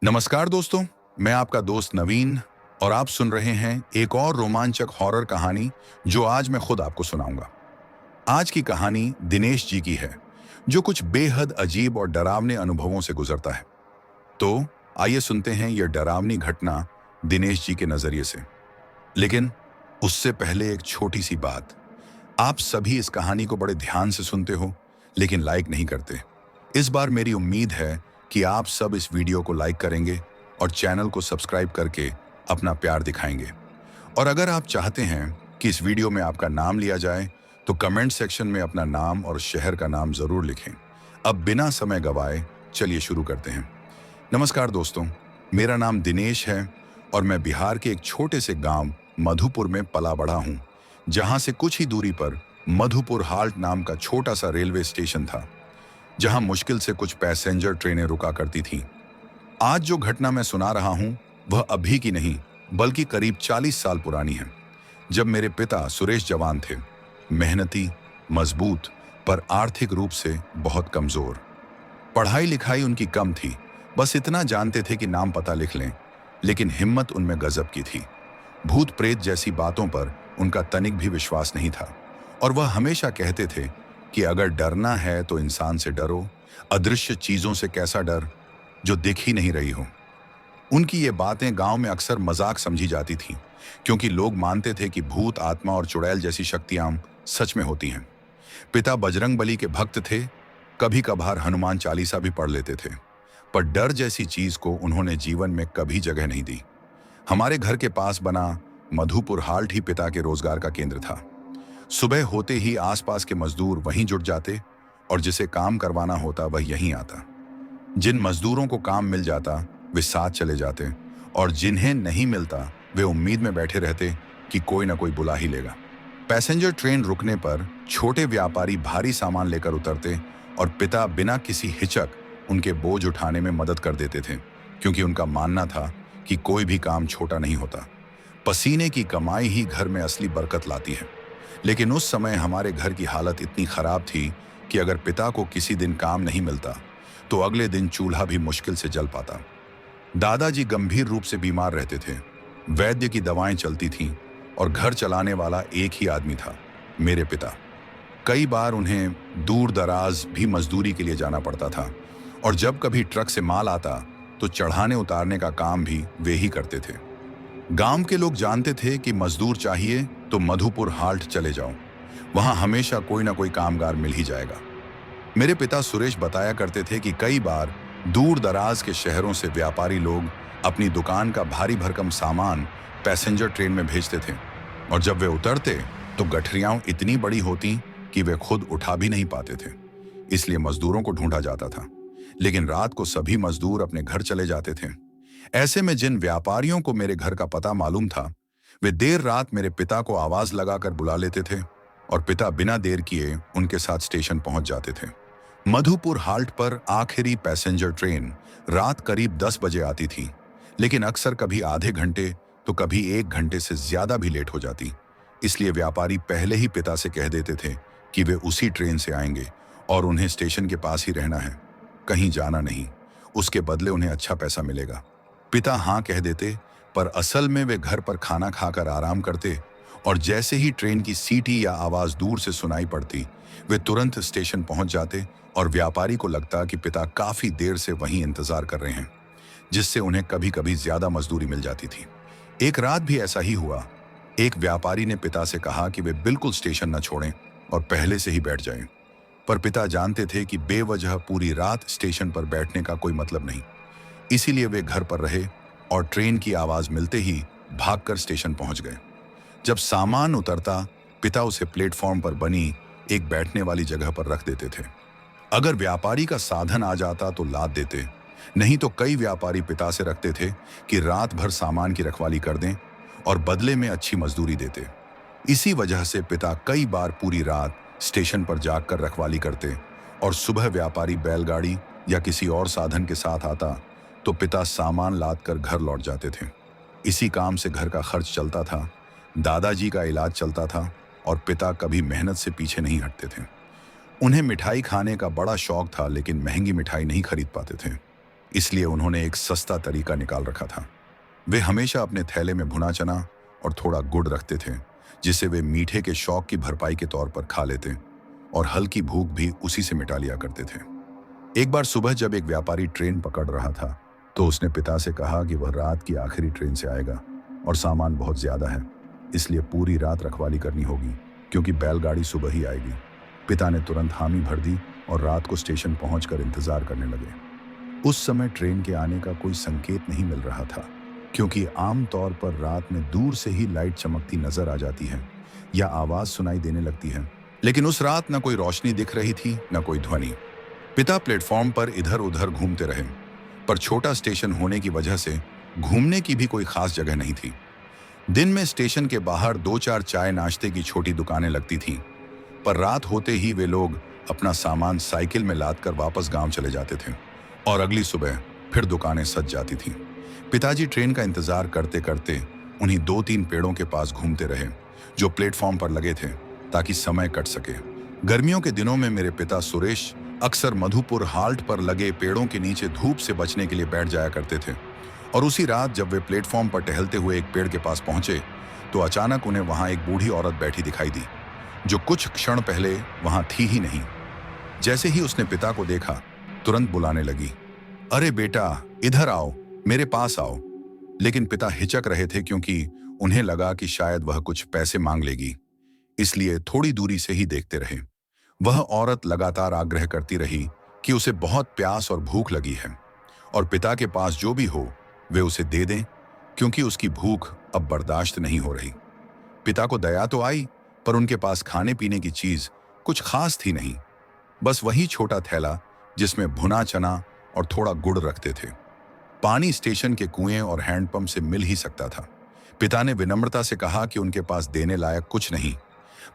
नमस्कार दोस्तों, मैं आपका दोस्त नवीन और आप सुन रहे हैं एक और रोमांचक हॉरर कहानी जो आज मैं खुद आपको सुनाऊंगा। आज की कहानी दिनेश जी की है, जो कुछ बेहद अजीब और डरावने अनुभवों से गुजरता है। तो आइए सुनते हैं यह डरावनी घटना दिनेश जी के नजरिए से। लेकिन उससे पहले एक छोटी सी बात। आप सभी इस कहानी को बड़े ध्यान से सुनते हो, लेकिन लाइक नहीं करते। इस बार मेरी उम्मीद है कि आप सब इस वीडियो को लाइक करेंगे और चैनल को सब्सक्राइब करके अपना प्यार दिखाएंगे। और अगर आप चाहते हैं कि इस वीडियो में आपका नाम लिया जाए, तो कमेंट सेक्शन में अपना नाम और शहर का नाम जरूर लिखें। अब बिना समय गवाए चलिए शुरू करते हैं। नमस्कार दोस्तों, मेरा नाम दिनेश है और मैं बिहार के एक छोटे से गांव मधुपुर में पला बढ़ा हूँ, जहां से कुछ ही दूरी पर मधुपुर हाल्ट नाम का छोटा सा रेलवे स्टेशन था, जहां मुश्किल से कुछ पैसेंजर ट्रेनें रुका करती थीं। आज जो घटना मैं सुना रहा हूं, वह अभी की नहीं, बल्कि करीब 40 साल पुरानी है, जब मेरे पिता सुरेश जवान थे। मेहनती, मजबूत, पर आर्थिक रूप से बहुत कमजोर। पढ़ाई लिखाई उनकी कम थी, बस इतना जानते थे कि नाम पता लिख लें, लेकिन हिम्मत उनमें गजब की थी। भूत प्रेत जैसी बातों पर उनका तनिक भी विश्वास नहीं था, और वह हमेशा कहते थे कि अगर डरना है तो इंसान से डरो, अदृश्य चीजों से कैसा डर जो दिख ही नहीं रही हो। उनकी ये बातें गांव में अक्सर मजाक समझी जाती थीं, क्योंकि लोग मानते थे कि भूत, आत्मा और चुड़ैल जैसी शक्तियां सच में होती हैं। पिता बजरंग बली के भक्त थे, कभी कभार हनुमान चालीसा भी पढ़ लेते थे, पर डर जैसी चीज को उन्होंने जीवन में कभी जगह नहीं दी। हमारे घर के पास बना मधुपुर हाल्ट ही पिता के रोजगार का केंद्र था। सुबह होते ही आसपास के मजदूर वहीं जुट जाते, और जिसे काम करवाना होता वह यहीं आता। जिन मजदूरों को काम मिल जाता वे साथ चले जाते, और जिन्हें नहीं मिलता वे उम्मीद में बैठे रहते कि कोई ना कोई बुला ही लेगा। पैसेंजर ट्रेन रुकने पर छोटे व्यापारी भारी सामान लेकर उतरते, और पिता बिना किसी हिचक उनके बोझ उठाने में मदद कर देते थे, क्योंकि उनका मानना था कि कोई भी काम छोटा नहीं होता। पसीने की कमाई ही घर में असली बरकत लाती है। लेकिन उस समय हमारे घर की हालत इतनी खराब थी कि अगर पिता को किसी दिन काम नहीं मिलता तो अगले दिन चूल्हा भी मुश्किल से जल पाता। दादाजी गंभीर रूप से बीमार रहते थे, वैद्य की दवाएं चलती थीं, और घर चलाने वाला एक ही आदमी था, मेरे पिता। कई बार उन्हें दूर दराज भी मजदूरी के लिए जाना पड़ता था, और जब कभी ट्रक से माल आता तो चढ़ाने उतारने का काम भी वे ही करते थे। गांव के लोग जानते थे कि मजदूर चाहिए तो मधुपुर हाल्ट चले जाओ, वहां हमेशा कोई ना कोई कामगार मिल ही जाएगा। मेरे पिता सुरेश बताया करते थे कि कई बार दूर दराज के शहरों से व्यापारी लोग अपनी दुकान का भारी भरकम सामान पैसेंजर ट्रेन में भेजते थे, और जब वे उतरते तो गठरियां इतनी बड़ी होती कि वे खुद उठा भी नहीं पाते थे। इसलिए मजदूरों को ढूंढा जाता था, लेकिन रात को सभी मजदूर अपने घर चले जाते थे। ऐसे में जिन व्यापारियों को मेरे घर का पता मालूम था, वे देर रात मेरे पिता को आवाज लगाकर बुला लेते थे, और पिता बिना देर किए उनके साथ स्टेशन पहुंच जाते थे। मधुपुर हाल्ट पर आखिरी पैसेंजर ट्रेन रात करीब 10 बजे आती थी, लेकिन अक्सर कभी आधे घंटे तो कभी 1 घंटे से ज्यादा भी लेट हो जाती। इसलिए व्यापारी पहले ही पिता से कह देते थे कि वे उसी ट्रेन से आएंगे और उन्हें स्टेशन के पास ही रहना है, कहीं जाना नहीं। उसके बदले उन्हें अच्छा पैसा मिलेगा। पिता हाँ कह देते, पर असल में वे घर पर खाना खाकर आराम करते, और जैसे ही ट्रेन की सीटी या आवाज दूर से सुनाई पड़ती, वे तुरंत स्टेशन पहुंच जाते, और व्यापारी को लगता कि पिता काफी देर से वहीं इंतजार कर रहे हैं, जिससे उन्हें कभी कभी ज्यादा मजदूरी मिल जाती थी। एक रात भी ऐसा ही हुआ। एक व्यापारी ने पिता से कहा कि वे बिल्कुल स्टेशन न छोड़ें और पहले से ही बैठ जाएं, पर पिता जानते थे कि बेवजह पूरी रात स्टेशन पर बैठने का कोई मतलब नहीं। इसीलिए वे घर पर रहे, और ट्रेन की आवाज मिलते ही भागकर स्टेशन पहुंच गए। जब सामान उतरता, पिता उसे प्लेटफॉर्म पर बनी एक बैठने वाली जगह पर रख देते थे। अगर व्यापारी का साधन आ जाता तो लाद देते, नहीं तो कई व्यापारी पिता से रखते थे कि रात भर सामान की रखवाली कर दें और बदले में अच्छी मजदूरी देते। इसी वजह से पिता कई बार पूरी रात स्टेशन पर जागकर रखवाली करते, और सुबह व्यापारी बैलगाड़ी या किसी और साधन के साथ आता तो पिता सामान लाद कर घर लौट जाते थे। इसी काम से घर का खर्च चलता था, दादाजी का इलाज चलता था, और पिता कभी मेहनत से पीछे नहीं हटते थे। उन्हें मिठाई खाने का बड़ा शौक था, लेकिन महंगी मिठाई नहीं खरीद पाते थे। इसलिए उन्होंने एक सस्ता तरीका निकाल रखा था। वे हमेशा अपने थैले में भुना चना और थोड़ा गुड़ रखते थे, जिसे वे मीठे के शौक की भरपाई के तौर पर खा लेते और हल्की भूख भी उसी से मिटा लिया करते थे। एक बार सुबह जब एक व्यापारी ट्रेन पकड़ रहा था, तो उसने पिता से कहा कि वह रात की आखिरी ट्रेन से आएगा और सामान बहुत ज्यादा है, इसलिए पूरी रात रखवाली करनी होगी, क्योंकि बैलगाड़ी सुबह ही आएगी। पिता ने तुरंत हामी भर दी और रात को स्टेशन पहुंचकर इंतजार करने लगे। उस समय ट्रेन के आने का कोई संकेत नहीं मिल रहा था, क्योंकि आमतौर पर रात में दूर से ही लाइट चमकती नजर आ जाती है या आवाज सुनाई देने लगती है, लेकिन उस रात न कोई रोशनी दिख रही थी, न कोई ध्वनि। पिता प्लेटफॉर्म पर इधर उधर घूमते रहे, पर छोटा स्टेशन होने की वजह से घूमने की भी कोई खास जगह नहीं थी। दिन में स्टेशन के बाहर दो चार चाय नाश्ते की छोटी दुकानें लगती थीं, पर रात होते ही वे लोग अपना सामान साइकिल में लादकर वापस गांव चले जाते थे और अगली सुबह फिर दुकानें सज जाती थीं। पिताजी ट्रेन का इंतजार करते करते उन्हीं दो तीन पेड़ों के पास घूमते रहे जो प्लेटफॉर्म पर लगे थे, ताकि समय कट सके। गर्मियों के दिनों में मेरे पिता सुरेश अक्सर मधुपुर हाल्ट पर लगे पेड़ों के नीचे धूप से बचने के लिए बैठ जाया करते थे, और उसी रात जब वे प्लेटफॉर्म पर टहलते हुए एक पेड़ के पास पहुंचे, तो अचानक उन्हें वहां एक बूढ़ी औरत बैठी दिखाई दी, जो कुछ क्षण पहले वहां थी ही नहीं। जैसे ही उसने पिता को देखा, तुरंत बुलाने लगी, अरे बेटा, इधर आओ, मेरे पास आओ। लेकिन पिता हिचक रहे थे, क्योंकि उन्हें लगा कि शायद वह कुछ पैसे मांग लेगी, इसलिए थोड़ी दूरी से ही देखते रहे। वह औरत लगातार आग्रह करती रही कि उसे बहुत प्यास और भूख लगी है और पिता के पास जो भी हो वे उसे दे दें, क्योंकि उसकी भूख अब बर्दाश्त नहीं हो रही। पिता को दया तो आई, पर उनके पास खाने पीने की चीज कुछ खास थी नहीं, बस वही छोटा थैला जिसमें भुना चना और थोड़ा गुड़ रखते थे। पानी स्टेशन के कुएं और हैंडपंप से मिल ही सकता था। पिता ने विनम्रता से कहा कि उनके पास देने लायक कुछ नहीं,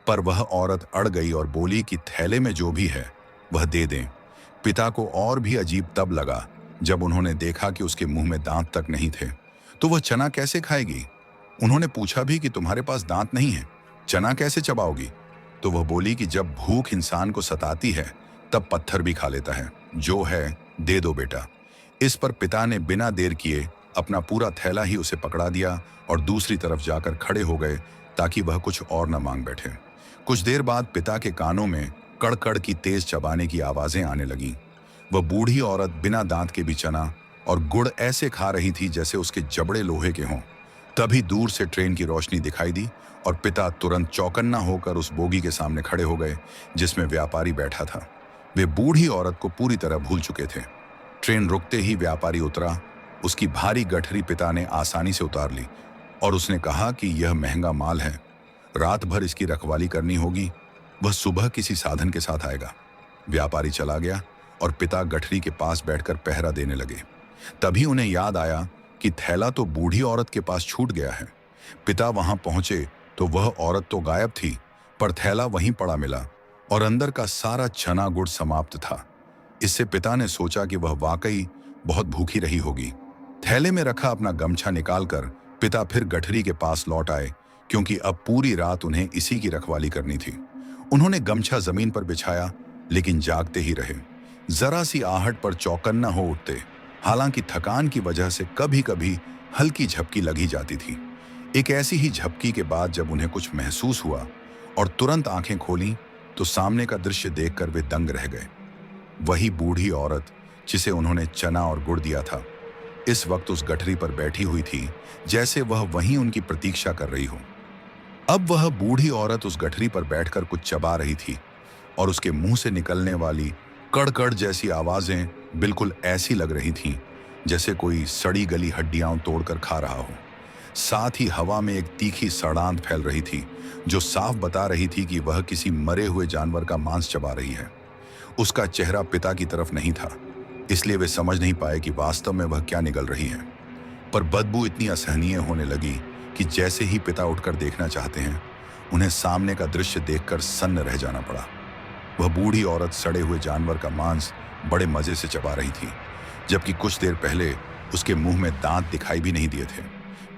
पर वह औरत अड़ गई और बोली कि थैले में जो भी है वह दे दें। पिता को और भी अजीब तब लगा जब उन्होंने देखा कि उसके मुंह में दांत तक नहीं थे, तो वह चना कैसे खाएगी। उन्होंने पूछा भी कि तुम्हारे पास दांत नहीं है, चना कैसे चबाओगी? तो वह बोली कि जब भूख इंसान को सताती है तब पत्थर भी खा लेता है, जो है दे दो बेटा। इस पर पिता ने बिना देर किए अपना पूरा थैला ही उसे पकड़ा दिया और दूसरी तरफ जाकर खड़े हो गए, ताकि वह कुछ और न मांग बैठे। कुछ देर बाद पिता के कानों में कड़कड़ की तेज चबाने की आवाजें आने लगीं। वह बूढ़ी औरत बिना दांत के भी चना और गुड़ ऐसे खा रही थी जैसे उसके जबड़े लोहे के हों। तभी दूर से ट्रेन की रोशनी दिखाई दी और पिता तुरंत चौकन्ना होकर उस बोगी के सामने खड़े हो गए जिसमें व्यापारी बैठा था। वे बूढ़ी औरत को पूरी तरह भूल चुके थे। ट्रेन रुकते ही व्यापारी उतरा। उसकी भारी गठरी पिता ने आसानी से उतार ली और उसने कहा कि यह महंगा माल है, रात भर इसकी रखवाली करनी होगी, वह सुबह किसी साधन के साथ आएगा। व्यापारी चला गया और पिता गठरी के पास बैठकर पहरा देने लगे। तभी उन्हें याद आया कि थैला तो बूढ़ी औरत के पास छूट गया है। पिता वहां पहुंचे तो वह औरत तो गायब थी, पर थैला वहीं पड़ा मिला और अंदर का सारा चना गुड़ समाप्त था। इससे पिता ने सोचा कि वह वाकई बहुत भूखी रही होगी। थैले में रखा अपना गमछा निकालकर पिता फिर गठरी के पास लौट आए, क्योंकि अब पूरी रात उन्हें इसी की रखवाली करनी थी। उन्होंने गमछा जमीन पर बिछाया, लेकिन जागते ही रहे। जरा सी आहट पर चौकन्ना हो उठते, हालांकि थकान की वजह से कभी कभी हल्की झपकी लगी जाती थी। एक ऐसी ही झपकी के बाद जब उन्हें कुछ महसूस हुआ और तुरंत आंखें खोलीं, तो सामने का दृश्य देखकर वे दंग रह गए। वही बूढ़ी औरत जिसे उन्होंने चना और गुड़ दिया था, इस वक्त उस गठरी पर बैठी हुई थी, जैसे वह वहीं उनकी प्रतीक्षा कर रही हो। अब वह बूढ़ी औरत उस गठरी पर बैठकर कुछ चबा रही थी और उसके मुंह से निकलने वाली कड़कड़ जैसी आवाजें बिल्कुल ऐसी लग रही थीं जैसे कोई सड़ी गली हड्डियां तोड़कर खा रहा हो। साथ ही हवा में एक तीखी सड़ांध फैल रही थी, जो साफ बता रही थी कि वह किसी मरे हुए जानवर का मांस चबा रही है। उसका चेहरा पिता की तरफ नहीं था, इसलिए वे समझ नहीं पाए कि वास्तव में वह क्या निगल रही है। पर बदबू इतनी असहनीय होने लगी कि जैसे ही पिता उठकर देखना चाहते हैं, उन्हें सामने का दृश्य देखकर सन्न रह जाना पड़ा। वह बूढ़ी औरत सड़े हुए जानवर का मांस बड़े मजे से चबा रही थी, जबकि कुछ देर पहले उसके मुंह में दांत दिखाई भी नहीं दिए थे।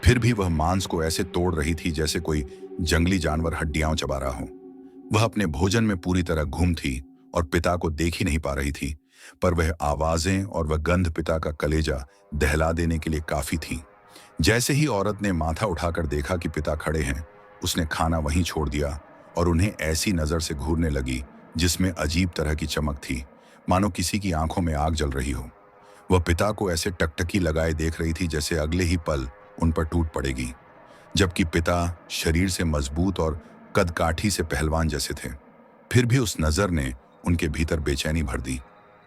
फिर भी वह मांस को ऐसे तोड़ रही थी जैसे कोई जंगली जानवर हड्डियां चबा रहा हो। वह अपने भोजन में पूरी तरह गुम थी और पिता को देख ही नहीं पा रही थी, पर वह आवाजें और वह गंध पिता का कलेजा दहला देने के लिए काफी थी। जैसे ही औरत ने माथा उठाकर देखा कि पिता खड़े हैं, उसने खाना वहीं छोड़ दिया और उन्हें ऐसी नजर से घूरने लगी जिसमें अजीब तरह की चमक थी, मानो किसी की आंखों में आग जल रही हो। वह पिता को ऐसे टकटकी लगाए देख रही थी जैसे अगले ही पल उन पर टूट पड़ेगी। जबकि पिता शरीर से मजबूत और कदकाठी से पहलवान जैसे थे, फिर भी उस नजर ने उनके भीतर बेचैनी भर दी।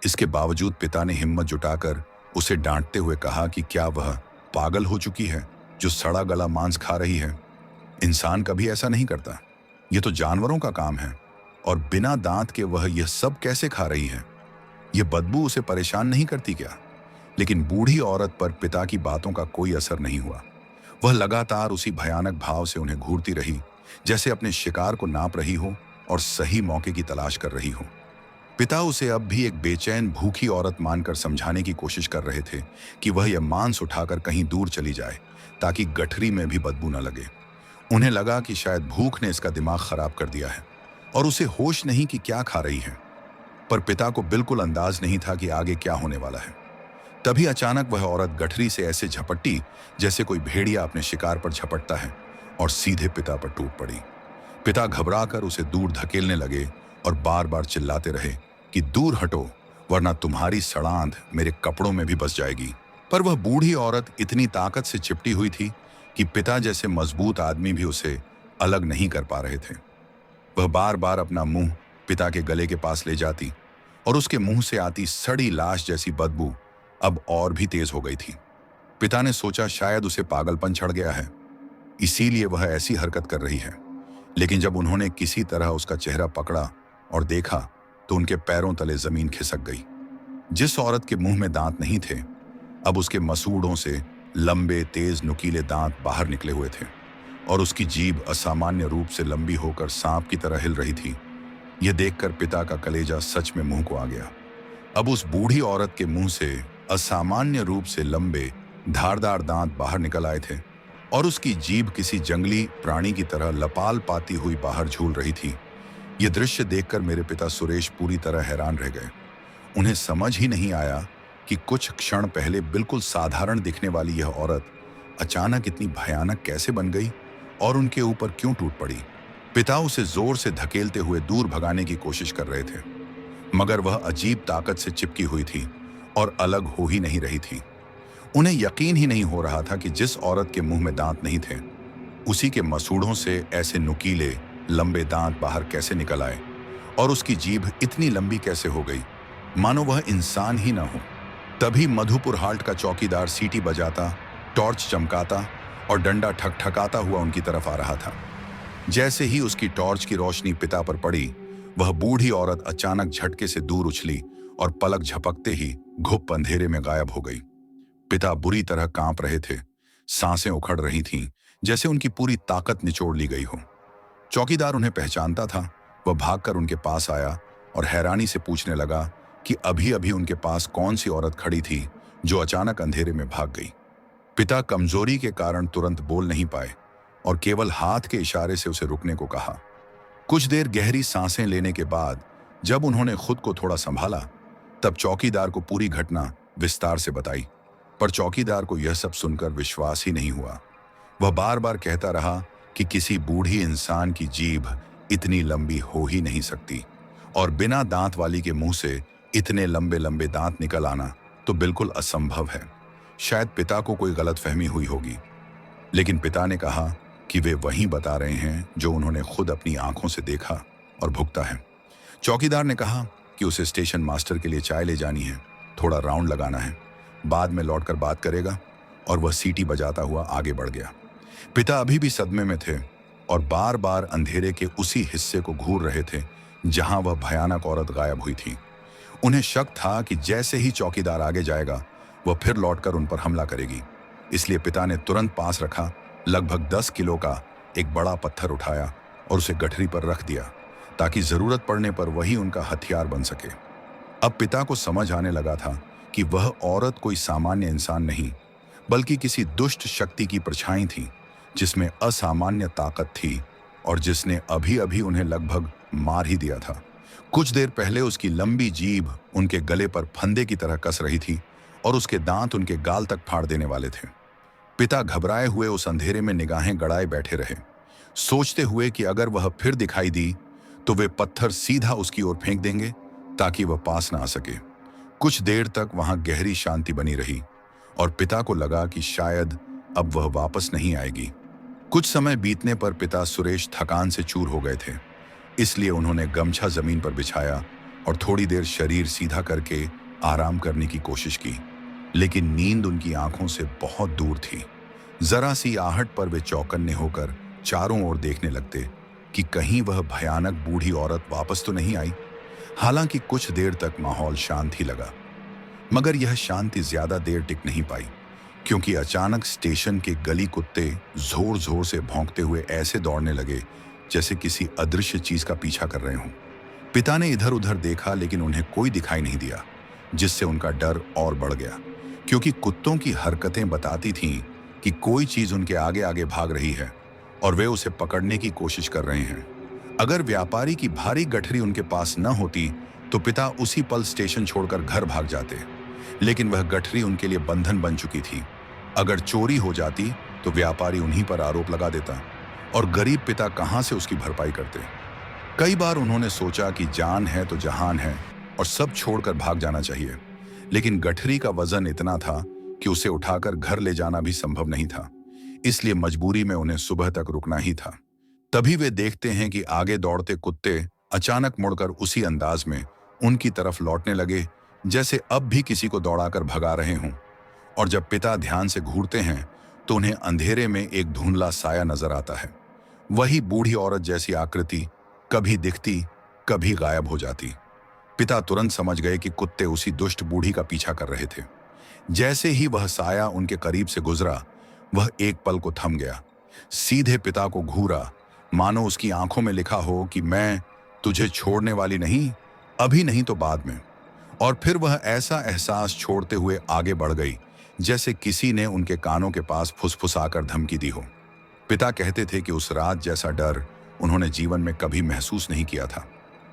इसके बावजूद पिता ने हिम्मत जुटाकर उसे डांटते हुए कहा कि क्या वह पागल हो चुकी है जो सड़ा गला मांस खा रही है। इंसान कभी ऐसा नहीं करता, यह तो जानवरों का काम है, और बिना दांत के वह यह सब कैसे खा रही है? यह बदबू उसे परेशान नहीं करती क्या? लेकिन बूढ़ी औरत पर पिता की बातों का कोई असर नहीं हुआ। वह लगातार उसी भयानक भाव से उन्हें घूरती रही, जैसे अपने शिकार को नाप रही हो और सही मौके की तलाश कर रही हो। पिता उसे अब भी एक बेचैन भूखी औरत मानकर समझाने की कोशिश कर रहे थे कि वह यह मांस उठाकर कहीं दूर चली जाए ताकि गठरी में भी बदबू न लगे। उन्हें लगा कि शायद भूख ने इसका दिमाग खराब कर दिया है और उसे होश नहीं कि क्या खा रही है। पर पिता को बिल्कुल अंदाज नहीं था कि आगे क्या होने वाला है। तभी अचानक वह औरत गठरी से ऐसे झपट्टी जैसे कोई भेड़िया अपने शिकार पर झपटता है और सीधे पिता पर टूट पड़ी। पिता घबराकर उसे दूर धकेलने लगे और बार बार चिल्लाते रहे कि दूर हटो, वरना तुम्हारी सड़ांध मेरे कपड़ों में भी बस जाएगी। पर वह बूढ़ी औरत इतनी ताकत से चिपटी हुई थी कि पिता जैसे मजबूत आदमी भी उसे अलग नहीं कर पा रहे थे। वह बार बार अपना मुंह पिता के गले के पास ले जाती और उसके मुंह से आती सड़ी लाश जैसी बदबू अब और भी तेज हो गई थी। पिता ने सोचा शायद उसे पागलपन चढ़ गया है, इसीलिए वह ऐसी हरकत कर रही है। लेकिन जब उन्होंने किसी तरह उसका चेहरा पकड़ा और देखा तो उनके पैरों तले जमीन खिसक गई। जिस औरत के मुंह में दांत नहीं थे, अब उसके मसूड़ों से लंबे तेज नुकीले दांत बाहर निकले हुए थे और उसकी जीभ असामान्य रूप से लंबी होकर सांप की तरह हिल रही थी। यह देखकर पिता का कलेजा सच में मुंह को आ गया। अब उस बूढ़ी औरत के मुंह से असामान्य रूप से लंबे धारदार दांत बाहर निकल आए थे और उसकी जीभ किसी जंगली प्राणी की तरह लपाल पाती हुई बाहर झूल रही थी। यह दृश्य देखकर मेरे पिता सुरेश पूरी तरह हैरान रह गए। उन्हें समझ ही नहीं आया कि कुछ क्षण पहले बिल्कुल साधारण दिखने वाली यह औरत अचानक इतनी भयानक कैसे बन गई और उनके ऊपर क्यों टूट पड़ी। पिता उसे जोर से धकेलते हुए दूर भगाने की कोशिश कर रहे थे, मगर वह अजीब ताकत से चिपकी हुई थी और अलग हो ही नहीं रही थी। उन्हें यकीन ही नहीं हो रहा था कि जिस औरत के मुंह में दांत नहीं थे, उसी के मसूड़ों से ऐसे नुकीले लंबे दांत बाहर कैसे निकल आए और उसकी जीभ इतनी लंबी कैसे हो गई, मानो वह इंसान ही ना हो। तभी मधुपुर हाल्ट का चौकीदार सीटी बजाता, टॉर्च चमकाता और डंडा ठकठकाता हुआ उनकी तरफ आ रहा था। जैसे ही उसकी टॉर्च की रोशनी पिता पर पड़ी, वह बूढ़ी औरत अचानक झटके से दूर उछली और पलक झपकते ही घुप अंधेरे में गायब हो गई। पिता बुरी तरह कांप रहे थे, सांसें उखड़ रही थीं, जैसे उनकी पूरी ताकत निचोड़ ली गई हो। चौकीदार उन्हें पहचानता था। वह भागकर उनके पास आया और हैरानी से पूछने लगा कि अभी अभी उनके पास कौन सी औरत खड़ी थी जो अचानक अंधेरे में भाग गई। पिता कमजोरी के कारण तुरंत बोल नहीं पाए और केवल हाथ के इशारे से उसे रुकने को कहा। कुछ देर गहरी सांसें लेने के बाद जब उन्होंने खुद को थोड़ा संभाला, तब चौकीदार को पूरी घटना विस्तार से बताई। पर चौकीदार को यह सब सुनकर विश्वास ही नहीं हुआ। वह बार बार कहता रहा कि किसी बूढ़ी इंसान की जीभ इतनी लंबी हो ही नहीं सकती और बिना दांत वाली के मुंह से इतने लंबे लंबे दांत निकल आना तो बिल्कुल असंभव है। शायद पिता को कोई गलतफहमी हुई होगी। लेकिन पिता ने कहा कि वे वही बता रहे हैं जो उन्होंने खुद अपनी आंखों से देखा और भुगता है। चौकीदार ने कहा कि उसे स्टेशन मास्टर के लिए चाय ले जानी है, थोड़ा राउंड लगाना है, बाद में लौटकर बात करेगा, और वह सीटी बजाता हुआ आगे बढ़ गया। पिता अभी भी सदमे में थे और बार बार अंधेरे के उसी हिस्से को घूर रहे थे जहां वह भयानक औरत गायब हुई थी। उन्हें शक था कि जैसे ही चौकीदार आगे जाएगा, वह फिर लौटकर उन पर हमला करेगी। इसलिए पिता ने तुरंत पास रखा लगभग 10 किलो का एक बड़ा पत्थर उठाया और उसे गठरी पर रख दिया ताकि जरूरत पड़ने पर वही उनका हथियार बन सके। अब पिता को समझ आने लगा था कि वह औरत कोई सामान्य इंसान नहीं, बल्कि किसी दुष्ट शक्ति की परछाई थी जिसमें असामान्य ताकत थी और जिसने अभी अभी उन्हें लगभग मार ही दिया था। कुछ देर पहले उसकी लंबी जीभ उनके गले पर फंदे की तरह कस रही थी और उसके दांत उनके गाल तक फाड़ देने वाले थे। पिता घबराए हुए उस अंधेरे में निगाहें गड़ाए बैठे रहे, सोचते हुए कि अगर वह फिर दिखाई दी तो वे पत्थर सीधा उसकी ओर फेंक देंगे ताकि वह पास ना आ सके। कुछ देर तक वहां गहरी शांति बनी रही और पिता को लगा कि शायद अब वह वापस नहीं आएगी। कुछ समय बीतने पर पिता सुरेश थकान से चूर हो गए थे, इसलिए उन्होंने गमछा जमीन पर बिछाया और थोड़ी देर शरीर सीधा करके आराम करने की कोशिश की। लेकिन नींद उनकी आंखों से बहुत दूर थी। जरा सी आहट पर वे चौकन्ने होकर चारों ओर देखने लगते कि कहीं वह भयानक बूढ़ी औरत वापस तो नहीं आई। हालांकि कुछ देर तक माहौल शांत ही लगा, मगर यह शांति ज्यादा देर टिक नहीं पाई, क्योंकि अचानक स्टेशन के गली कुत्ते जोर जोर से भौंकते हुए ऐसे दौड़ने लगे जैसे किसी अदृश्य चीज का पीछा कर रहे हों। पिता ने इधर उधर देखा, लेकिन उन्हें कोई दिखाई नहीं दिया, जिससे उनका डर और बढ़ गया, क्योंकि कुत्तों की हरकतें बताती थीं कि कोई चीज उनके आगे आगे भाग रही है और वे उसे पकड़ने की कोशिश कर रहे हैं। अगर व्यापारी की भारी गठरी उनके पास न होती तो पिता उसी पल स्टेशन छोड़कर घर भाग जाते, लेकिन वह गठरी उनके लिए बंधन बन चुकी थी। अगर चोरी हो जाती तो व्यापारी उन्हीं पर आरोप लगा देता और गरीब पिता कहां से उसकी भरपाई करते। कई बार उन्होंने सोचा कि जान है तो जहान है और सब छोड़कर भाग जाना चाहिए, लेकिन गठरी का वजन इतना था कि उसे उठाकर घर ले जाना भी संभव नहीं था, इसलिए मजबूरी में उन्हें सुबह तक रुकना ही था। तभी वे देखते हैं कि आगे दौड़ते कुत्ते अचानक मुड़कर उसी अंदाज में उनकी तरफ लौटने लगे जैसे अब भी किसी को दौड़ाकर भगा रहे हों। और जब पिता ध्यान से घूरते हैं तो उन्हें अंधेरे में एक धुंधला साया नजर आता है। वही बूढ़ी औरत जैसी आकृति कभी दिखती, कभी गायब हो जाती। पिता तुरंत समझ गए कि कुत्ते उसी दुष्ट बूढ़ी का पीछा कर रहे थे। जैसे ही वह साया उनके करीब से गुजरा, वह एक पल को थम गया, सीधे पिता को घूरा, मानो उसकी आंखों में लिखा हो कि मैं तुझे छोड़ने वाली नहीं, अभी नहीं तो बाद में। और फिर वह ऐसा एहसास छोड़ते हुए आगे बढ़ गई जैसे किसी ने उनके कानों के पास फुसफुसाकर धमकी दी हो। पिता कहते थे कि उस रात जैसा डर उन्होंने जीवन में कभी महसूस नहीं किया था।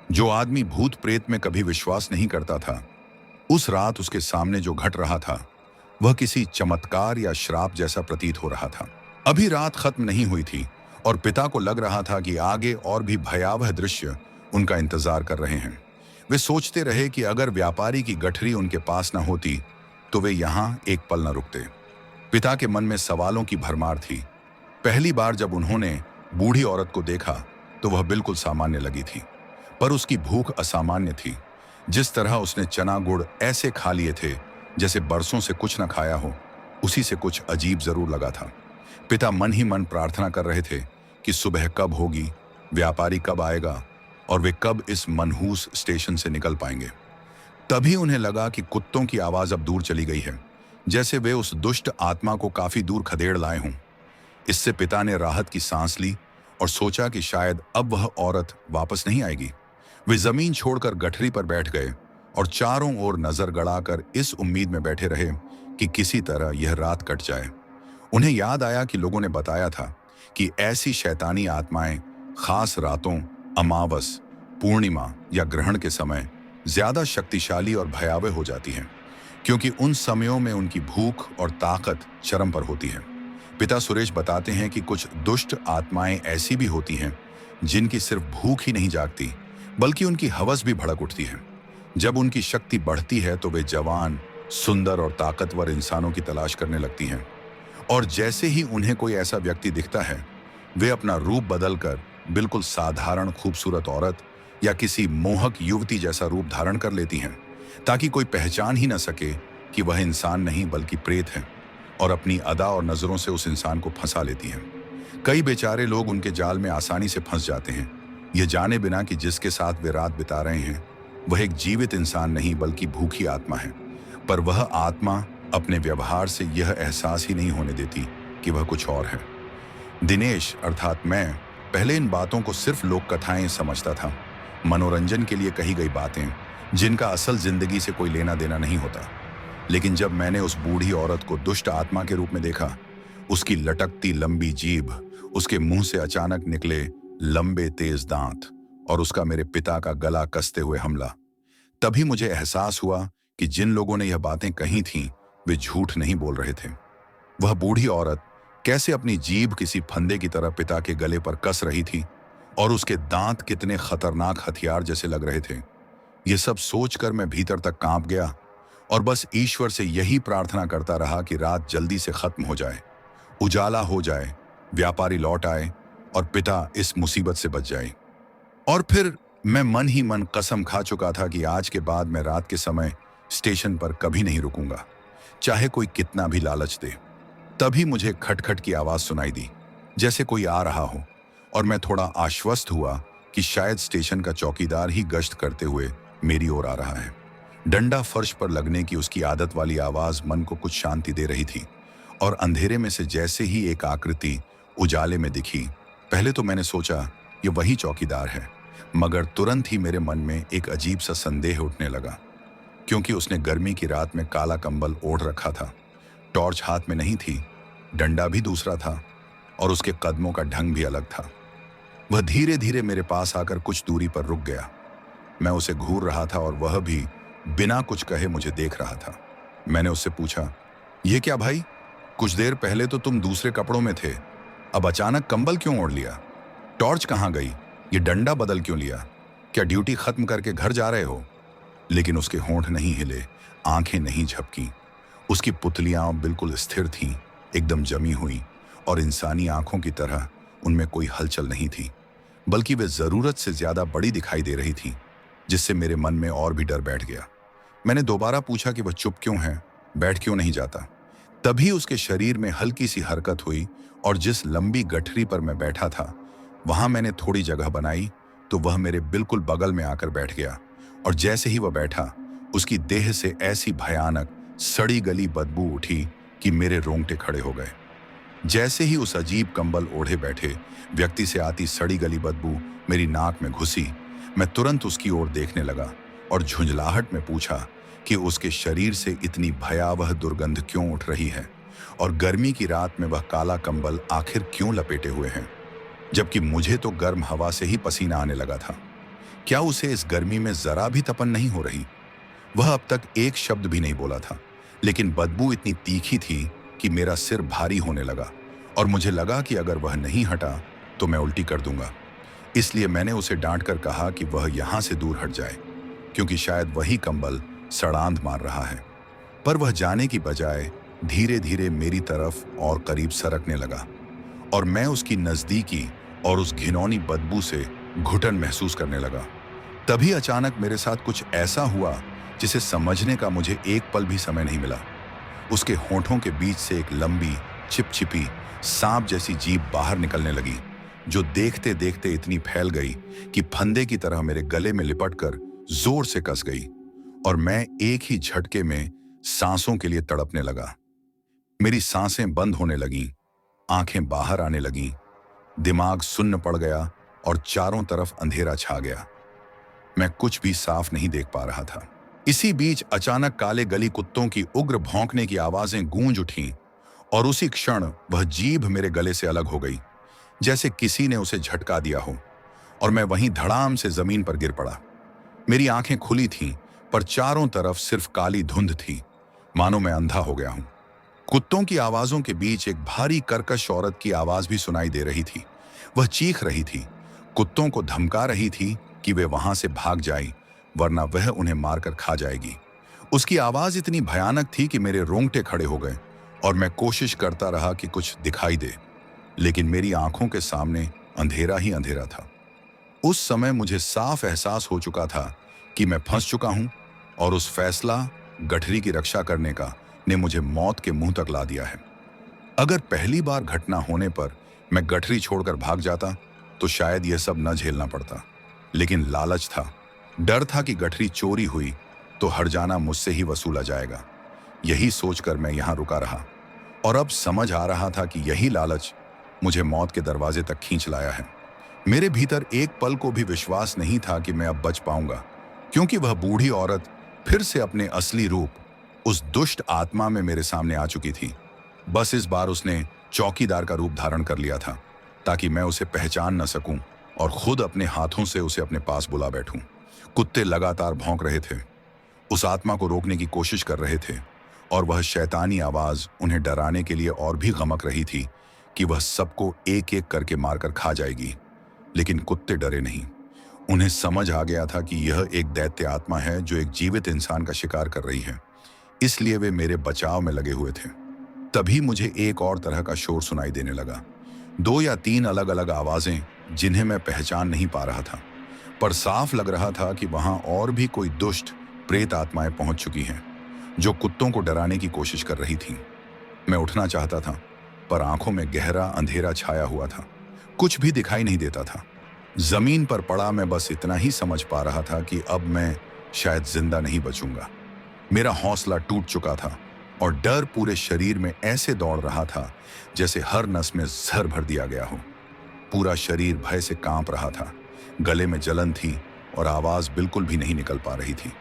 जो आदमी भूत प्रेत में कभी विश्वास नहीं करता था, उस रात उसके सामने जो घट रहा था वह किसी चमत्कार या श्राप जैसा प्रतीत हो रहा था। अभी रात खत्म नहीं हुई थी और पिता को लग रहा था कि आगे और भी भयावह दृश्य उनका इंतजार कर रहे हैं। वे सोचते रहे कि अगर व्यापारी की गठरी उनके पास न होती तो वे यहां एक पल न रुकते। पिता के मन में सवालों की भरमार थी। पहली बार जब उन्होंने बूढ़ी औरत को देखा तो वह बिल्कुल सामान्य लगी थी, पर उसकी भूख असामान्य थी। जिस तरह उसने चना गुड़ ऐसे खा लिए थे जैसे बरसों से कुछ न खाया हो, उसी से कुछ अजीब जरूर लगा था। पिता मन ही मन प्रार्थना कर रहे थे कि सुबह कब होगी, व्यापारी कब आएगा और वे कब इस मनहूस स्टेशन से निकल पाएंगे। तभी उन्हें लगा कि कुत्तों की आवाज अब दूर चली गई है, जैसे वे उस दुष्ट आत्मा को काफी दूर खदेड़ लाए हों। इससे पिता ने राहत की सांस ली और सोचा कि शायद अब वह औरत वापस नहीं आएगी। वे जमीन छोड़कर गठरी पर बैठ गए और चारों ओर नजर गड़ाकर इस उम्मीद में बैठे रहे कि किसी तरह यह रात कट जाए। उन्हें याद आया कि लोगों ने बताया था कि ऐसी शैतानी आत्माएं खास रातों, अमावस, पूर्णिमा या ग्रहण के समय ज्यादा शक्तिशाली और भयावह हो जाती हैं, क्योंकि उन समयों में उनकी भूख और ताकत चरम पर होती है। पिता सुरेश बताते हैं कि कुछ दुष्ट आत्माएं ऐसी भी होती हैं जिनकी सिर्फ भूख ही नहीं जागती, बल्कि उनकी हवस भी भड़क उठती है। जब उनकी शक्ति बढ़ती है तो वे जवान, सुंदर और ताकतवर इंसानों की तलाश करने लगती हैं। और जैसे ही उन्हें कोई ऐसा व्यक्ति दिखता है, वे अपना रूप बदलकर बिल्कुल साधारण खूबसूरत औरत या किसी मोहक युवती जैसा रूप धारण कर लेती हैं, ताकि कोई पहचान ही न सके कि वह इंसान नहीं बल्कि प्रेत है, और अपनी अदा और नजरों से उस इंसान को फंसा लेती हैं। कई बेचारे लोग उनके जाल में आसानी से फंस जाते हैं, ये जाने बिना कि जिसके साथ वे रात बिता रहे हैं वह एक जीवित इंसान नहीं बल्कि भूखी आत्मा है। पर वह आत्मा अपने व्यवहार से यह एहसास ही नहीं होने देती कि वह कुछ और है। दिनेश अर्थात मैं पहले इन बातों को सिर्फ लोक कथाएं समझता था, मनोरंजन के लिए कही गई बातें जिनका असल जिंदगी से कोई लेना देना नहीं होता। लेकिन जब मैंने उस बूढ़ी औरत को दुष्ट आत्मा के रूप में देखा, उसकी लटकती लंबी जीभ, उसके मुंह से अचानक निकले लंबे तेज दांत, और उसका मेरे पिता का गला कसते हुए हमला। तभी मुझे एहसास हुआ कि जिन लोगों ने यह बातें कही थीं, वे झूठ नहीं बोल रहे थे। वह बूढ़ी औरत कैसे अपनी जीभ किसी फंदे की तरह पिता के गले पर कस रही थी और उसके दांत कितने खतरनाक हथियार जैसे लग रहे थे। ये सब सोचकर मैं भीतर तक कांप गया और बस ईश्वर से यही प्रार्थना करता रहा कि रात जल्दी से खत्म हो जाए, उजाला हो जाए, व्यापारी लौट आए और पिता इस मुसीबत से बच जाए। और फिर मैं मन ही मन कसम खा चुका था कि आज के बाद मैं रात के समय स्टेशन पर कभी नहीं रुकूंगा, चाहे कोई कितना भी लालच दे। तभी मुझे खटखट की आवाज सुनाई दी, जैसे कोई आ रहा हो, और मैं थोड़ा आश्वस्त हुआ कि शायद स्टेशन का चौकीदार ही गश्त करते हुए मेरी ओर आ रहा है। डंडा फर्श पर लगने की उसकी आदत वाली आवाज मन को कुछ शांति दे रही थी, और अंधेरे में से जैसे ही एक आकृति उजाले में दिखी, पहले तो मैंने सोचा ये वही चौकीदार है, मगर तुरंत ही मेरे मन में एक अजीब सा संदेह उठने लगा, क्योंकि उसने गर्मी की रात में काला कंबल ओढ़ रखा था, टॉर्च हाथ में नहीं थी, डंडा भी दूसरा था और उसके कदमों का ढंग भी अलग था। वह धीरे धीरे मेरे पास आकर कुछ दूरी पर रुक गया। मैं उसे घूर रहा था और वह भी बिना कुछ कहे मुझे देख रहा था। मैंने उससे पूछा, ये क्या भाई, कुछ देर पहले तो तुम दूसरे कपड़ों में थे, अब अचानक कंबल क्यों ओढ़ लिया? टॉर्च कहाँ गई? ये डंडा बदल क्यों लिया? क्या ड्यूटी खत्म करके घर जा रहे हो? लेकिन उसके होंठ नहीं हिले, आंखें नहीं झपकी। उसकी पुतलियां बिल्कुल स्थिर थीं, एकदम जमी हुई, और इंसानी आंखों की तरह उनमें कोई हलचल नहीं थी, बल्कि वे जरूरत से ज्यादा बड़ी दिखाई दे रही थीं, जिससे मेरे मन में और भी डर बैठ गया। मैंने दोबारा पूछा कि वह चुप क्यों है, बैठ क्यों नहीं जाता? तभी उसके शरीर में हल्की सी हरकत हुई और जिस लंबी गठरी पर मैं बैठा था, वहां मैंने थोड़ी जगह बनाई तो वह मेरे बिल्कुल बगल में आकर बैठ गया। और जैसे ही वह बैठा, उसकी देह से ऐसी भयानक सड़ी गली बदबू उठी कि मेरे रोंगटे खड़े हो गए। जैसे ही उस अजीब कंबल ओढ़े बैठे व्यक्ति से आती सड़ी गली बदबू मेरी नाक में घुसी, मैं तुरंत उसकी ओर देखने लगा और झुंझलाहट में पूछा कि उसके शरीर से इतनी भयावह दुर्गंध क्यों उठ रही है और गर्मी की रात में वह काला कंबल आखिर क्यों लपेटे हुए हैं, जबकि मुझे तो गर्म हवा से ही पसीना आने लगा था। क्या उसे इस गर्मी में जरा भी तपन नहीं हो रही? वह अब तक एक शब्द भी नहीं बोला था, लेकिन बदबू इतनी तीखी थी कि मेरा सिर भारी होने लगा और मुझे लगा कि अगर वह नहीं हटा तो मैं उल्टी कर दूंगा। इसलिए मैंने उसे डांट कर कहा कि वह यहां से दूर हट जाए, क्योंकि शायद वही कंबल सड़ांध मार रहा है। पर वह जाने की बजाय धीरे धीरे मेरी तरफ और करीब सरकने लगा और मैं उसकी नजदीकी और उस घिनौनी बदबू से घुटन महसूस करने लगा। तभी अचानक मेरे साथ कुछ ऐसा हुआ जिसे समझने का मुझे एक पल भी समय नहीं मिला। उसके होंठों के बीच से एक लंबी चिपचिपी सांप जैसी जीभ बाहर निकलने लगी, जो देखते देखते इतनी फैल गई कि फंदे की तरह मेरे गले में लिपटकर जोर से कस गई और मैं एक ही झटके में सांसों के लिए तड़पने लगा। मेरी सांसें बंद होने लगीं, आंखें बाहर आने लगीं, दिमाग सुन्न पड़ गया और चारों तरफ अंधेरा छा गया। मैं कुछ भी साफ नहीं देख पा रहा था। इसी बीच अचानक काले गली कुत्तों की उग्र भौंकने की आवाजें गूंज उठीं और उसी क्षण वह जीभ मेरे गले से अलग हो गई, जैसे किसी ने उसे झटका दिया हो, और मैं वहीं धड़ाम से जमीन पर गिर पड़ा। मेरी आंखें खुली थीं, पर चारों तरफ सिर्फ काली धुंध थी, मानो मैं अंधा हो गया हूं। कुत्तों की आवाजों के बीच एक भारी कर्कश औरत की आवाज भी सुनाई दे रही थी। वह चीख रही थी, कुत्तों को धमका रही थी कि वे वहां से भाग जाएं, वरना वह उन्हें मारकर खा जाएगी। उसकी आवाज इतनी भयानक थी कि मेरे रोंगटे खड़े हो गए और मैं कोशिश करता रहा कि कुछ दिखाई दे, लेकिन मेरी आंखों के सामने अंधेरा ही अंधेरा था। उस समय मुझे साफ एहसास हो चुका था कि मैं फंस चुका हूं और उस फैसला गठरी की रक्षा करने का ने मुझे मौत के मुंह तक ला दिया है। अगर पहली बार घटना होने पर मैं गठरी छोड़कर भाग जाता तो शायद यह सब न झेलना पड़ता, लेकिन लालच था, डर था कि गठरी चोरी हुई तो हर्जाना मुझसे ही वसूला जाएगा। यही सोचकर मैं यहां रुका रहा और अब समझ आ रहा था कि यही लालच मुझे मौत के दरवाजे तक खींच लाया है। मेरे भीतर एक पल को भी विश्वास नहीं था कि मैं अब बच पाऊंगा, क्योंकि वह बूढ़ी औरत फिर से अपने असली रूप, उस दुष्ट आत्मा में मेरे सामने आ चुकी थी। बस इस बार उसने चौकीदार का रूप धारण कर लिया था ताकि मैं उसे पहचान न सकूं और खुद अपने हाथों से उसे अपने पास बुला बैठूं। कुत्ते लगातार भौंक रहे थे, उस आत्मा को रोकने की कोशिश कर रहे थे, और वह शैतानी आवाज उन्हें डराने के लिए और भी गमक रही थी कि वह सबको एक एक करके मारकर खा जाएगी। लेकिन कुत्ते डरे नहीं। उन्हें समझ आ गया था कि यह एक दैत्य आत्मा है जो एक जीवित इंसान का शिकार कर रही है, इसलिए वे मेरे बचाव में लगे हुए थे। तभी मुझे एक और तरह का शोर सुनाई देने लगा। 2 या 3 अलग अलग आवाजें जिन्हें मैं पहचान नहीं पा रहा था, पर साफ लग रहा था कि वहां और भी कोई दुष्ट प्रेत आत्माएं पहुंच चुकी हैं जो कुत्तों को डराने की कोशिश कर रही थीं। मैं उठना चाहता था, पर आंखों में गहरा अंधेरा छाया हुआ था, कुछ भी दिखाई नहीं देता था। जमीन पर पड़ा मैं बस इतना ही समझ पा रहा था कि अब मैं शायद जिंदा नहीं बचूंगा। मेरा हौसला टूट चुका था और डर पूरे शरीर में ऐसे दौड़ रहा था जैसे हर नस में जहर भर दिया गया हो। पूरा शरीर भय से कांप रहा था, गले में जलन थी और आवाज बिल्कुल भी नहीं निकल पा रही थी।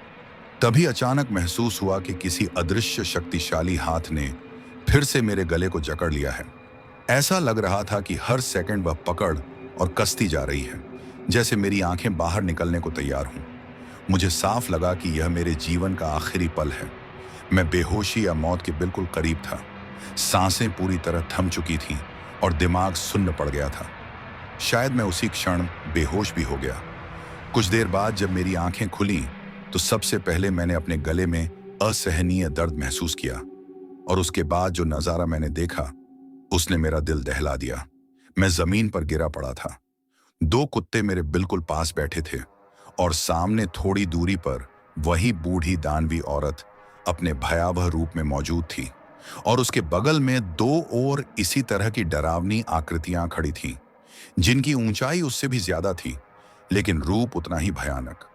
तभी अचानक महसूस हुआ कि किसी अदृश्य शक्तिशाली हाथ ने फिर से मेरे गले को जकड़ लिया है। ऐसा लग रहा था कि हर सेकंड वह पकड़ और कसती जा रही है, जैसे मेरी आंखें बाहर निकलने को तैयार हों। मुझे साफ लगा कि यह मेरे जीवन का आखिरी पल है। मैं बेहोशी या मौत के बिल्कुल करीब था। सांसें पूरी तरह थम चुकी थीं और दिमाग सुन्न पड़ गया था। शायद मैं उसी क्षण बेहोश भी हो गया। कुछ देर बाद जब मेरी आंखें खुलीं, तो सबसे पहले मैंने अपने गले में असहनीय दर्द महसूस किया, और उसके बाद जो नजारा मैंने देखा उसने मेरा दिल दहला दिया। मैं जमीन पर गिरा पड़ा था। 2 कुत्ते मेरे बिल्कुल पास बैठे थे और सामने थोड़ी दूरी पर वही बूढ़ी दानवी औरत अपने भयावह रूप में मौजूद थी, और उसके बगल में 2 और इसी तरह की डरावनी आकृतियां खड़ी थीं, जिनकी ऊंचाई उससे भी ज्यादा थी, लेकिन रूप उतना ही भयानक।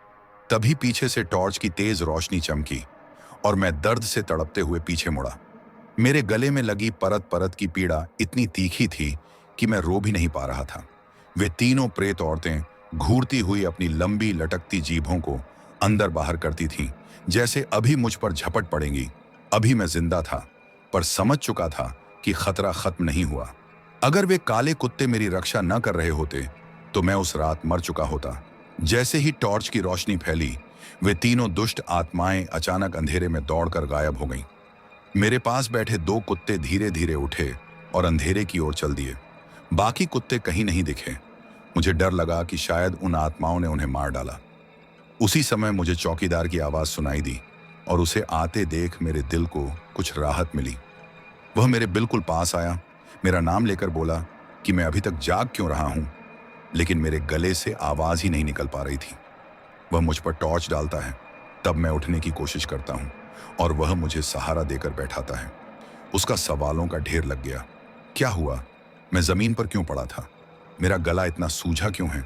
तभी पीछे से टॉर्च की तेज रोशनी चमकी और मैं दर्द से तड़पते हुए पीछे मुड़ा। मेरे गले में लगी परत परत की पीड़ा इतनी तीखी थी कि मैं रो भी नहीं पा रहा था। वे तीनों प्रेत औरतें घूरती हुई अपनी लंबी लटकती जीभों को अंदर बाहर करती थीं, जैसे अभी मुझ पर झपट पड़ेंगी। अभी मैं जिंदा था, पर समझ चुका था कि खतरा खत्म नहीं हुआ। अगर वे काले कुत्ते मेरी रक्षा न कर रहे होते तो मैं उस रात मर चुका होता। जैसे ही टॉर्च की रोशनी फैली, वे तीनों दुष्ट आत्माएं अचानक अंधेरे में दौड़कर गायब हो गईं। मेरे पास बैठे 2 कुत्ते धीरे धीरे उठे और अंधेरे की ओर चल दिए। बाकी कुत्ते कहीं नहीं दिखे। मुझे डर लगा कि शायद उन आत्माओं ने उन्हें मार डाला। उसी समय मुझे चौकीदार की आवाज सुनाई दी, और उसे आते देख मेरे दिल को कुछ राहत मिली। वह मेरे बिल्कुल पास आया, मेरा नाम लेकर बोला कि मैं अभी तक जाग क्यों रहा हूं, लेकिन मेरे गले से आवाज ही नहीं निकल पा रही थी। वह मुझ पर टॉर्च डालता है, तब मैं उठने की कोशिश करता हूं, और वह मुझे सहारा देकर बैठाता है। उसका सवालों का ढेर लग गया। क्या हुआ? मैं जमीन पर क्यों पड़ा था? मेरा गला इतना सूझा क्यों है?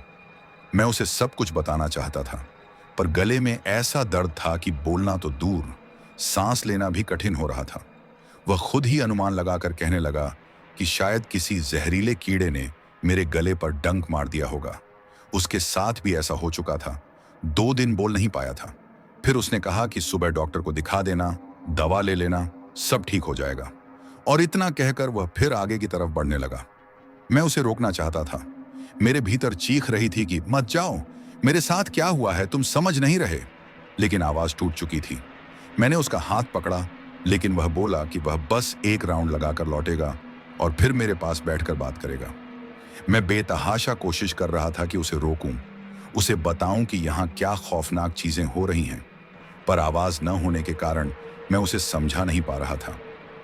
मैं उसे सब कुछ बताना चाहता था, पर गले में ऐसा दर्द था कि बोलना तो दूर, सांस लेना भी कठिन हो रहा था। वह खुद ही अनुमान लगाकर कहने लगा कि शायद किसी जहरीले कीड़े ने मेरे गले पर डंक मार दिया होगा। उसके साथ भी ऐसा हो चुका था। 2 दिन बोल नहीं पाया था। फिर उसने कहा कि सुबह डॉक्टर को दिखा देना, दवा ले लेना, सब ठीक हो जाएगा। और इतना कहकर वह फिर आगे की तरफ बढ़ने लगा। मैं उसे रोकना चाहता था। मेरे भीतर चीख रही थी कि मत जाओ, मेरे साथ क्या हुआ है, तुम समझ नहीं रहे। लेकिन आवाज टूट चुकी थी। मैंने उसका हाथ पकड़ा, लेकिन वह बोला कि वह बस 1 राउंड लगाकर लौटेगा और फिर मेरे पास बैठकर बात करेगा। मैं बेतहाशा कोशिश कर रहा था कि उसे रोकूं, उसे बताऊं कि यहाँ क्या खौफनाक चीजें हो रही हैं, पर आवाज न होने के कारण मैं उसे समझा नहीं पा रहा था,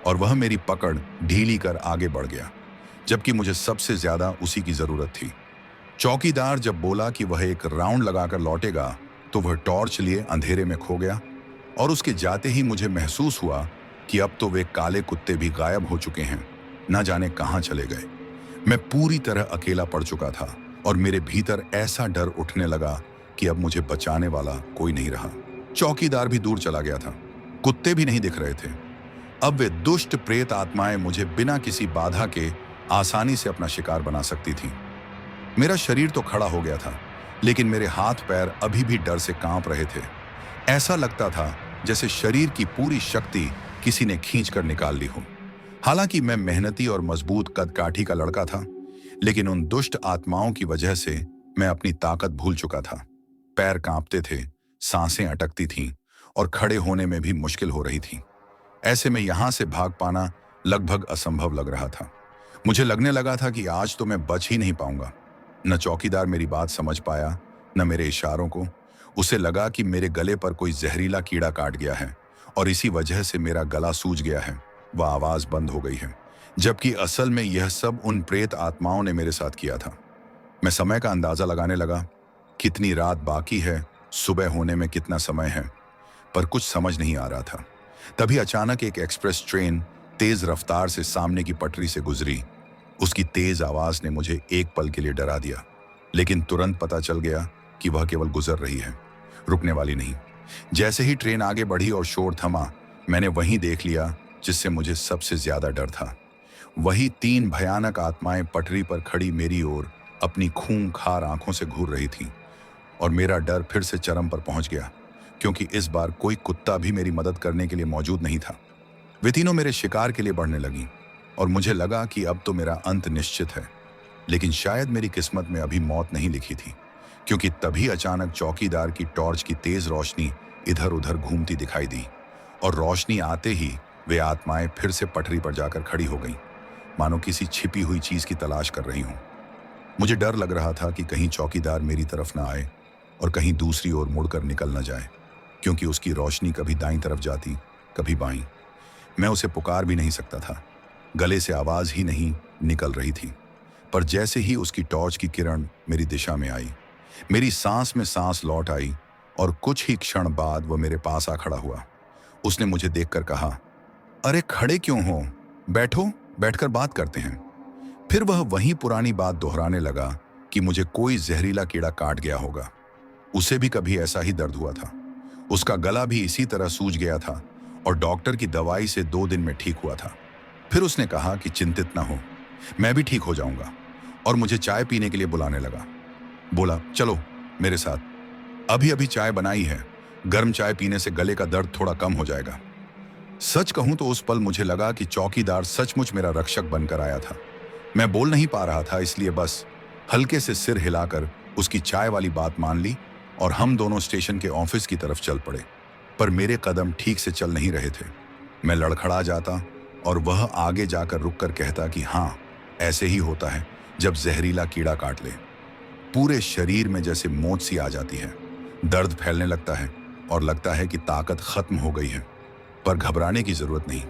और वह मेरी पकड़ ढीली कर आगे बढ़ गया, जबकि मुझे सबसे ज्यादा उसी की जरूरत थी। चौकीदार जब बोला कि वह 1 राउंड लगाकर लौटेगा, तो वह टॉर्च लिए अंधेरे में खो गया, और उसके जाते ही मुझे महसूस हुआ कि अब तो वे काले कुत्ते भी गायब हो चुके हैं, न जाने कहां चले गए। मैं पूरी तरह अकेला पड़ चुका था, और मेरे भीतर ऐसा डर उठने लगा कि अब मुझे बचाने वाला कोई नहीं रहा। चौकीदार भी दूर चला गया था, कुत्ते भी नहीं दिख रहे थे। अब वे दुष्ट प्रेत आत्माएं मुझे बिना किसी बाधा के आसानी से अपना शिकार बना सकती थीं। मेरा शरीर तो खड़ा हो गया था, लेकिन मेरे हाथ पैर अभी भी डर से कांप रहे थे। ऐसा लगता था जैसे शरीर की पूरी शक्ति किसी ने खींचकर निकाल ली हो। हालांकि मैं मेहनती और मजबूत कदकाठी का लड़का था, लेकिन उन दुष्ट आत्माओं की वजह से मैं अपनी ताकत भूल चुका था। पैर कांपते थे, सांसें अटकती थीं और खड़े होने में भी मुश्किल हो रही थी। ऐसे में यहां से भाग पाना लगभग असंभव लग रहा था। मुझे लगने लगा था कि आज तो मैं बच ही नहीं पाऊंगा। न चौकीदार मेरी बात समझ पाया, न मेरे इशारों को। उसे लगा कि मेरे गले पर कोई जहरीला कीड़ा काट गया है और इसी वजह से मेरा गला सूज गया है, वह आवाज बंद हो गई है। जबकि असल में यह सब उन प्रेत आत्माओं ने मेरे साथ किया था। मैं समय का अंदाजा लगाने लगा, कितनी रात बाकी है, सुबह होने में कितना समय है, पर कुछ समझ नहीं आ रहा था। तभी अचानक एक एक्सप्रेस ट्रेन तेज रफ्तार से सामने की पटरी से गुजरी। उसकी तेज आवाज ने मुझे एक पल के लिए डरा दिया, लेकिन तुरंत पता चल गया कि वह केवल गुजर रही है, रुकने वाली नहीं। जैसे ही ट्रेन आगे बढ़ी और शोर थमा, मैंने वहीं देख लिया जिससे मुझे सबसे ज्यादा डर था। वही 3 भयानक आत्माएं पटरी पर खड़ी मेरी ओर अपनी खूंखार आंखों से घूर रही थीं। और मेरा डर फिर से चरम पर पहुंच गया, क्योंकि इस बार कोई कुत्ता भी मेरी मदद करने के लिए मौजूद नहीं था। वे तीनों मेरे शिकार के लिए बढ़ने लगीं और मुझे लगा कि अब तो मेरा अंत निश्चित है। लेकिन शायद मेरी किस्मत में अभी मौत नहीं लिखी थी, क्योंकि तभी अचानक चौकीदार की टॉर्च की तेज रोशनी इधर उधर घूमती दिखाई दी और रोशनी आते ही वे आत्माएं फिर से पटरी पर जाकर खड़ी हो गईं, मानो किसी छिपी हुई चीज की तलाश कर रही हूं। मुझे डर लग रहा था कि कहीं चौकीदार मेरी तरफ ना आए और कहीं दूसरी ओर मुड़कर निकल न जाए, क्योंकि उसकी रोशनी कभी दाईं तरफ जाती, कभी बाईं। मैं उसे पुकार भी नहीं सकता था, गले से आवाज ही नहीं निकल रही थी। पर जैसे ही उसकी टॉर्च की किरण मेरी दिशा में आई, मेरी सांस में सांस लौट आई और कुछ ही क्षण बाद वह मेरे पास आ खड़ा हुआ। उसने मुझे देखकर कहा, अरे खड़े क्यों हो, बैठो, बैठकर बात करते हैं। फिर वह वही पुरानी बात दोहराने लगा कि मुझे कोई जहरीला कीड़ा काट गया होगा। उसे भी कभी ऐसा ही दर्द हुआ था, उसका गला भी इसी तरह सूज गया था और डॉक्टर की दवाई से 2 दिन में ठीक हुआ था। फिर उसने कहा कि चिंतित ना हो, मैं भी ठीक हो जाऊंगा, और मुझे चाय पीने के लिए बुलाने लगा। बोला, चलो मेरे साथ, अभी अभी चाय बनाई है, गर्म चाय पीने से गले का दर्द थोड़ा कम हो जाएगा। सच कहूं तो उस पल मुझे लगा कि चौकीदार सचमुच मेरा रक्षक बनकर आया था। मैं बोल नहीं पा रहा था, इसलिए बस हल्के से सिर हिलाकर उसकी चाय वाली बात मान ली और हम दोनों स्टेशन के ऑफिस की तरफ चल पड़े। पर मेरे कदम ठीक से चल नहीं रहे थे। मैं लड़खड़ा जाता और वह आगे जाकर रुककर कहता कि हाँ, ऐसे ही होता है जब जहरीला कीड़ा काट ले। पूरे शरीर में जैसे मोच सी आ जाती है, दर्द फैलने लगता है और लगता है कि ताकत खत्म हो गई है। पर घबराने की जरूरत नहीं,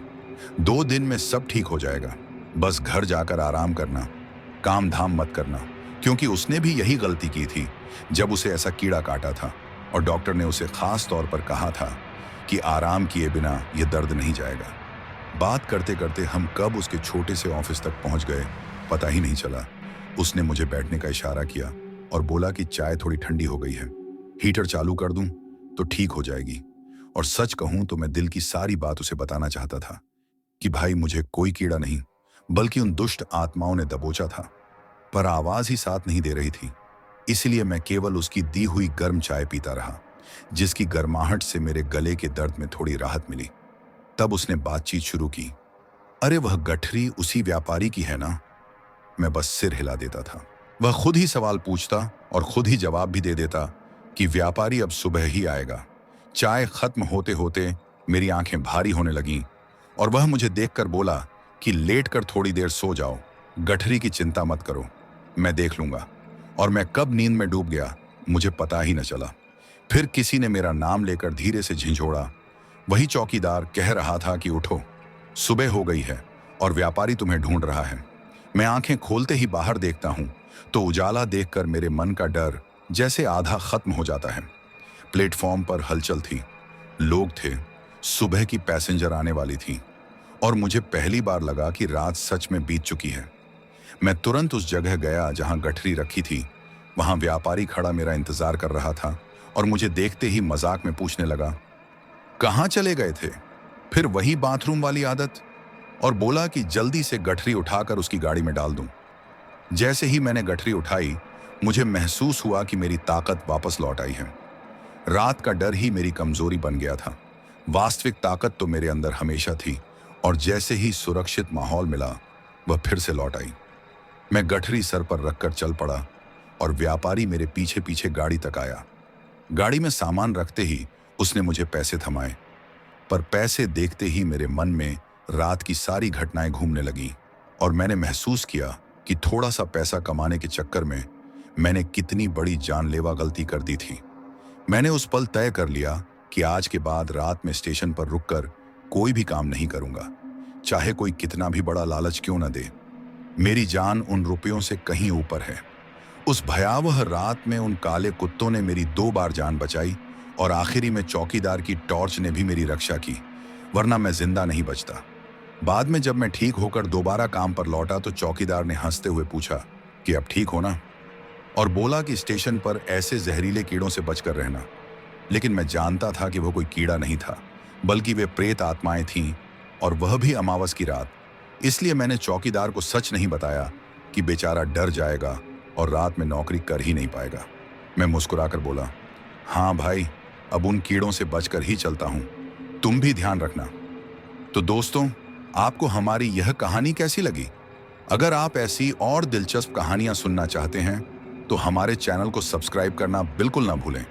2 दिन में सब ठीक हो जाएगा। बस घर जाकर आराम करना, काम धाम मत करना, क्योंकि उसने भी यही गलती की थी जब उसे ऐसा कीड़ा काटा था और डॉक्टर ने उसे खास तौर पर कहा था कि आराम किए बिना यह दर्द नहीं जाएगा। बात करते करते हम कब उसके छोटे से ऑफिस तक पहुंच गए पता ही नहीं चला। उसने मुझे बैठने का इशारा किया और बोला कि चाय थोड़ी ठंडी हो गई है, हीटर चालू कर दूं तो ठीक हो जाएगी। और सच कहूं तो मैं दिल की सारी बात उसे बताना चाहता था कि भाई, मुझे कोई कीड़ा नहीं बल्कि उन दुष्ट आत्माओं ने दबोचा था। पर आवाज ही साथ नहीं दे रही थी, इसलिए मैं केवल उसकी दी हुई गर्म चाय पीता रहा, जिसकी गर्माहट से मेरे गले के दर्द में थोड़ी राहत मिली। तब उसने बातचीत शुरू की। अरे वह गठरी उसी व्यापारी की है ना? मैं बस सिर हिला देता था। वह खुद ही सवाल पूछता और खुद ही जवाब भी दे देता कि व्यापारी अब सुबह ही आएगा। चाय खत्म होते होते मेरी आंखें भारी होने लगीं और वह मुझे देखकर बोला कि लेटकर थोड़ी देर सो जाओ, गठरी की चिंता मत करो, मैं देख लूंगा। और मैं कब नींद में डूब गया मुझे पता ही न चला। फिर किसी ने मेरा नाम लेकर धीरे से झिंझोड़ा। वही चौकीदार कह रहा था कि उठो, सुबह हो गई है और व्यापारी तुम्हें ढूंढ रहा है। मैं आंखें खोलते ही बाहर देखता हूं तो उजाला देखकर मेरे मन का डर जैसे आधा खत्म हो जाता है। प्लेटफॉर्म पर हलचल थी, लोग थे, सुबह की पैसेंजर आने वाली थी और मुझे पहली बार लगा कि रात सच में बीत चुकी है। मैं तुरंत उस जगह गया जहां गठरी रखी थी। वहां व्यापारी खड़ा मेरा इंतजार कर रहा था और मुझे देखते ही मजाक में पूछने लगा, कहाँ चले गए थे? फिर वही बाथरूम वाली आदत, और बोला कि जल्दी से गठरी उठाकर उसकी गाड़ी में डाल दूं। जैसे ही मैंने गठरी उठाई, मुझे महसूस हुआ कि मेरी ताकत वापस लौट आई है। रात का डर ही मेरी कमजोरी बन गया था। वास्तविक ताकत तो मेरे अंदर हमेशा थी और जैसे ही सुरक्षित माहौल मिला, वह फिर से लौट आई। मैं गठरी सर पर रखकर चल पड़ा और व्यापारी मेरे पीछे पीछे गाड़ी तक आया। गाड़ी में सामान रखते ही उसने मुझे पैसे थमाए, पर पैसे देखते ही मेरे मन में रात की सारी घटनाएं घूमने लगीं और मैंने महसूस किया कि थोड़ा सा पैसा कमाने के चक्कर में मैंने कितनी बड़ी जानलेवा गलती कर दी थी। मैंने उस पल तय कर लिया कि आज के बाद रात में स्टेशन पर रुककर कोई भी काम नहीं करूंगा, चाहे कोई कितना भी बड़ा लालच क्यों न दे। मेरी जान उन रुपयों से कहीं ऊपर है। उस भयावह रात में उन काले कुत्तों ने मेरी 2 बार जान बचाई और आखिरी में चौकीदार की टॉर्च ने भी मेरी रक्षा की, वरना मैं जिंदा नहीं बचता। बाद में जब मैं ठीक होकर दोबारा काम पर लौटा तो चौकीदार ने हंसते हुए पूछा कि अब ठीक हो ना, और बोला कि स्टेशन पर ऐसे जहरीले कीड़ों से बचकर रहना। लेकिन मैं जानता था कि वो कोई कीड़ा नहीं था, बल्कि वे प्रेत आत्माएं थीं, और वह भी अमावस की रात। इसलिए मैंने चौकीदार को सच नहीं बताया कि बेचारा डर जाएगा और रात में नौकरी कर ही नहीं पाएगा। मैं मुस्कुराकर बोला, हाँ भाई, अब उन कीड़ों से बचकर ही चलता हूं, तुम भी ध्यान रखना। तो दोस्तों, आपको हमारी यह कहानी कैसी लगी? अगर आप ऐसी और दिलचस्प कहानियां सुनना चाहते हैं तो हमारे चैनल को सब्सक्राइब करना बिल्कुल ना भूलें।